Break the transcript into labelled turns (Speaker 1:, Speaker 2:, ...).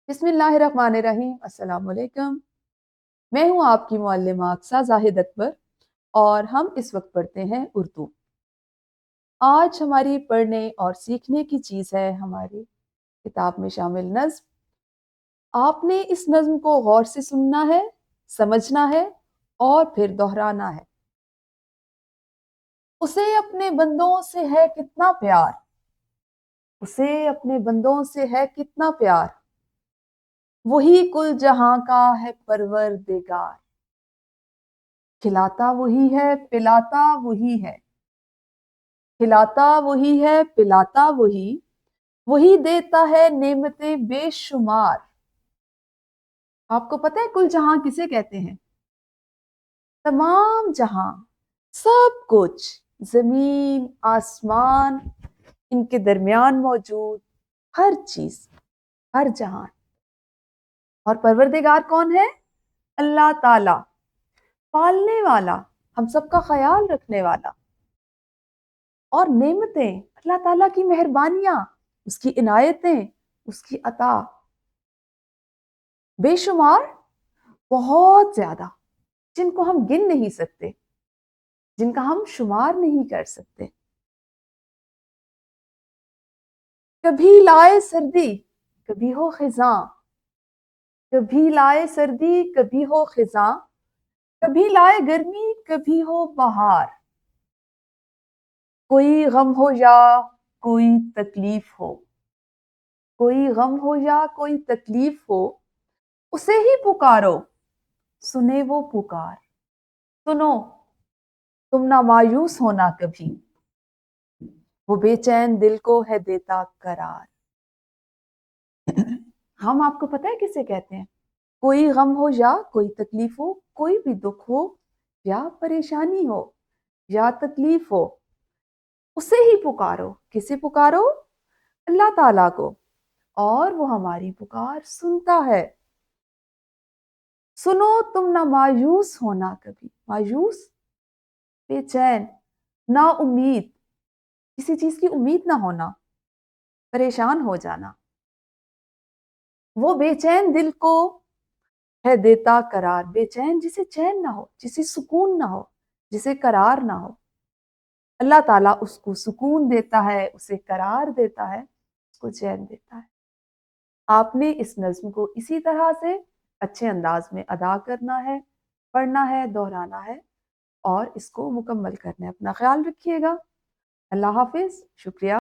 Speaker 1: बिस्मिल्लाहिर्रहमानिर्रहीम। अस्सलाम वालेकुम। मैं हूँ आपकी मुअल्लिमा अक़सा ज़ाहिद अकबर और हम इस वक्त पढ़ते हैं उर्दू। आज हमारी पढ़ने और सीखने की चीज़ है हमारी किताब में शामिल नज़्म। आपने इस नज़्म को गौर से सुनना है, समझना है और फिर दोहराना है। उसे अपने बंदों से है कितना प्यार, उसे अपने बंदों से है कितना प्यार, वही कुल जहां का है परवरदिगार। खिलाता वही है, पिलाता वही है, खिलाता वही है, पिलाता वही, वही देता है नेमतें बेशुमार। आपको पता है कुल जहां किसे कहते हैं? तमाम जहां, सब कुछ, जमीन आसमान, इनके दरमियान मौजूद हर चीज, हर जहां। और परवरदिगार कौन है? अल्लाह ताला, पालने वाला, हम सबका ख्याल रखने वाला। और नेमतें, अल्लाह ताला की मेहरबानियां, उसकी इनायतें, उसकी अता बेशुमार, बहुत ज्यादा, जिनको हम गिन नहीं सकते, जिनका हम शुमार नहीं कर सकते। कभी लाए सर्दी, कभी हो खिजां, कभी लाए सर्दी, कभी हो खिजां, कभी लाए गर्मी, कभी हो बहार। कोई गम हो या कोई तकलीफ हो, कोई गम हो या कोई तकलीफ हो, उसे ही पुकारो, सुने वो पुकार। सुनो, तुम ना मायूस होना कभी, वो बेचैन दिल को है देता करार। हम आपको पता है किसे कहते हैं? कोई गम हो या कोई तकलीफ हो, कोई भी दुख हो या परेशानी हो या तकलीफ हो, उसे ही पुकारो। किसे पुकारो? अल्लाह ताला को। और वो हमारी पुकार सुनता है। सुनो, तुम ना मायूस होना कभी। मायूस, बेचैन, ना उम्मीद, किसी चीज की उम्मीद ना होना, परेशान हो जाना। वो बेचैन दिल को है देता करार। बेचैन, जिसे चैन ना हो, जिसे सुकून ना हो, जिसे करार ना हो, अल्लाह ताला उसको सुकून देता है, उसे करार देता है, उसको चैन देता है। आपने इस नज्म को इसी तरह से अच्छे अंदाज में अदा करना है, पढ़ना है, दोहराना है और इसको मुकम्मल करना है। अपना ख्याल रखिएगा। अल्लाह हाफिज। शुक्रिया।